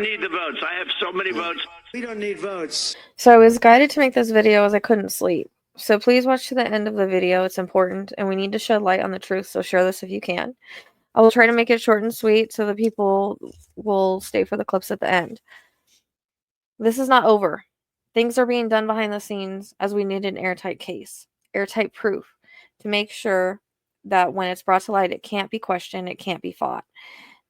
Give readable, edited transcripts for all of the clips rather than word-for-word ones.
Need the votes. I have so many votes. We don't need votes. So I was guided to make this video as I couldn't sleep. So please watch to the end of the video. It's important and we need to shed light on the truth, so share this if you can. I will try to make it short and sweet so that people will stay for the clips at the end. This is not over. Things are being done behind the scenes as we need an airtight case, airtight proof, to make sure that when it's brought to light, it can't be questioned, it can't be fought.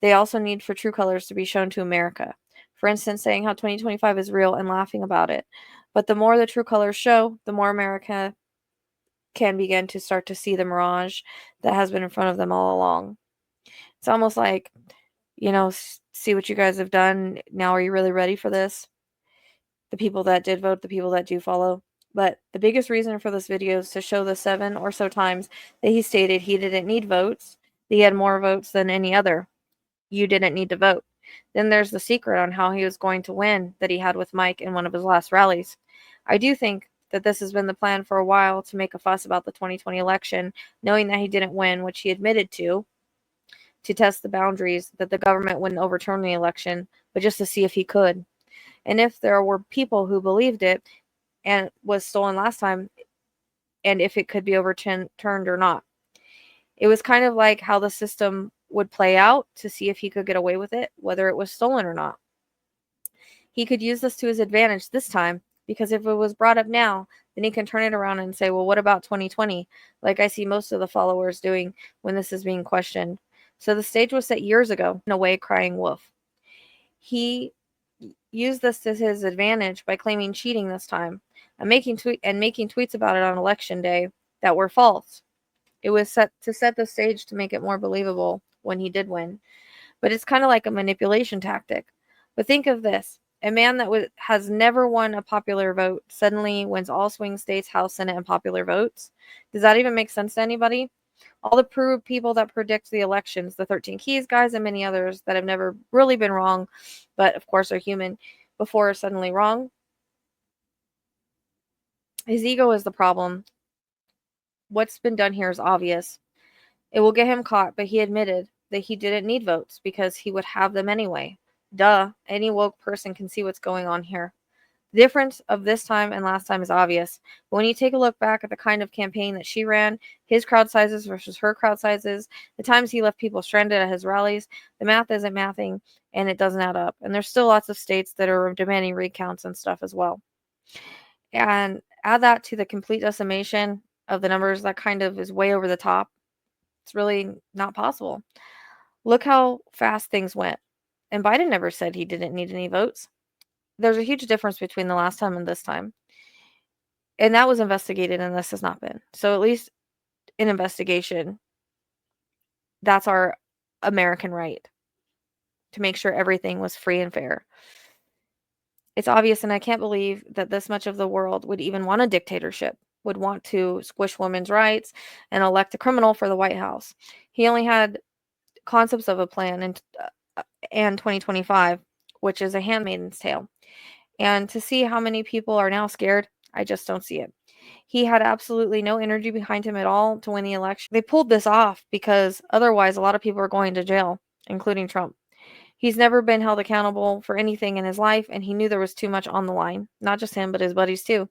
They also need for true colors to be shown to America. For instance, saying how 2025 is real and laughing about it. But the more the true colors show, the more America can begin to start to see the mirage that has been in front of them all along. It's almost like, you know, see what you guys have done. Now are you really ready for this? The people that did vote, the people that do follow. But the biggest reason for this video is to show the 7 or so times that he stated he didn't need votes. He had more votes than any other. You didn't need to vote. Then there's the secret on how he was going to win that he had with Mike in one of his last rallies. I do think that this has been the plan for a while, to make a fuss about the 2020 election, knowing that he didn't win, which he admitted to test the boundaries, that the government wouldn't overturn the election, but just to see if he could. And if there were people who believed it and was stolen last time, and if it could be overturned or not. It was kind of like how the system would play out to see if he could get away with it, whether it was stolen or not. He could use this to his advantage this time, because if it was brought up now, then he can turn it around and say, well, what about 2020? Like I see most of the followers doing when this is being questioned. So the stage was set years ago, in a way, crying wolf. He used this to his advantage by claiming cheating this time and making tweets about it on election day that were false. It was set the stage to make it more believable when he did win. But it's kind of like a manipulation tactic. But think of this. A man that has never won a popular vote suddenly wins all swing states, House, Senate, and popular votes. Does that even make sense to anybody? All the people that predict the elections, the 13 Keys guys and many others that have never really been wrong, but of course are human, before are suddenly wrong. His ego is the problem. What's been done here is obvious. It will get him caught, but he admitted that he didn't need votes because he would have them anyway. Duh, any woke person can see what's going on here. The difference of this time and last time is obvious. But when you take a look back at the kind of campaign that she ran, his crowd sizes versus her crowd sizes, the times he left people stranded at his rallies, the math isn't mathing and it doesn't add up. And there's still lots of states that are demanding recounts and stuff as well. And add that to the complete decimation of the numbers, that kind of is way over the top. It's really not possible. Look how fast things went. And Biden never said he didn't need any votes. There's a huge difference between the last time and this time. And that was investigated and this has not been. So at least in investigation, that's our American right, to make sure everything was free and fair. It's obvious, and I can't believe that this much of the world would even want a dictatorship, would want to squish women's rights and elect a criminal for the White House. He only had concepts of a plan in 2025, which is a handmaid's tale. And to see how many people are now scared, I just don't see it. He had absolutely no energy behind him at all to win the election. They pulled this off because otherwise a lot of people are going to jail, including Trump. He's never been held accountable for anything in his life, and he knew there was too much on the line. Not just him, but his buddies too.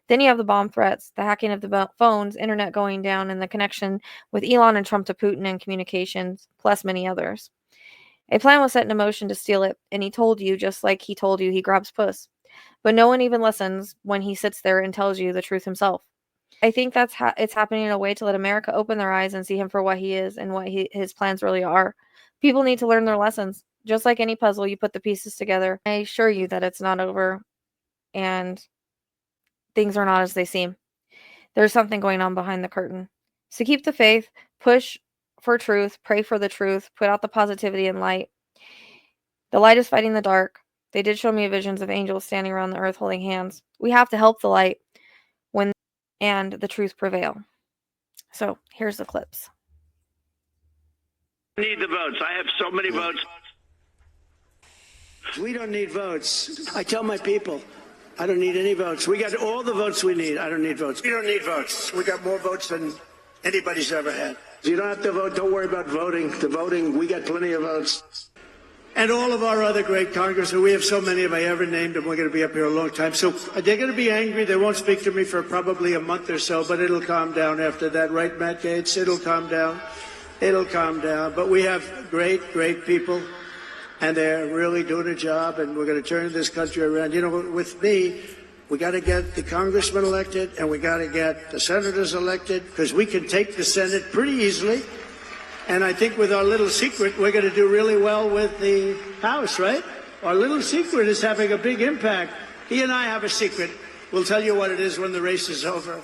Then you have the bomb threats, the hacking of the phones, internet going down, and the connection with Elon and Trump to Putin and communications, plus many others. A plan was set into motion to steal it, and he told you, just like he told you he grabs puss. But no one even listens when he sits there and tells you the truth himself. I think it's happening in a way to let America open their eyes and see him for what he is and what his plans really are. People need to learn their lessons. Just like any puzzle, you put the pieces together. I assure you that it's not over, and things are not as they seem. There's something going on behind the curtain. So keep the faith, push for truth, pray for the truth, put out the positivity and light. The light is fighting the dark. They did show me visions of angels standing around the earth holding hands. We have to help the light and the truth prevail. So here's the clips. Need the votes. I have so many votes. We don't need votes. I tell my people, I don't need any votes. We got all the votes we need. I don't need votes. We don't need votes. We got more votes than anybody's ever had. You don't have to vote. Don't worry about voting. The voting, we got plenty of votes. and all of our other great congressmen. We have so many if I ever named them. We're going to be up here a long time. So they're going to be angry. They won't speak to me for probably a month or so, but it'll calm down after that. Right, Matt Gaetz? It'll calm down. It'll calm down. But we have great, great people, and they're really doing a job, and we're going to turn this country around. You know, with me, we got to get the congressmen elected, and we got to get the senators elected, because we can take the Senate pretty easily. And I think with our little secret, we're going to do really well with the House, right? Our little secret is having a big impact. He and I have a secret. We'll tell you what it is when the race is over.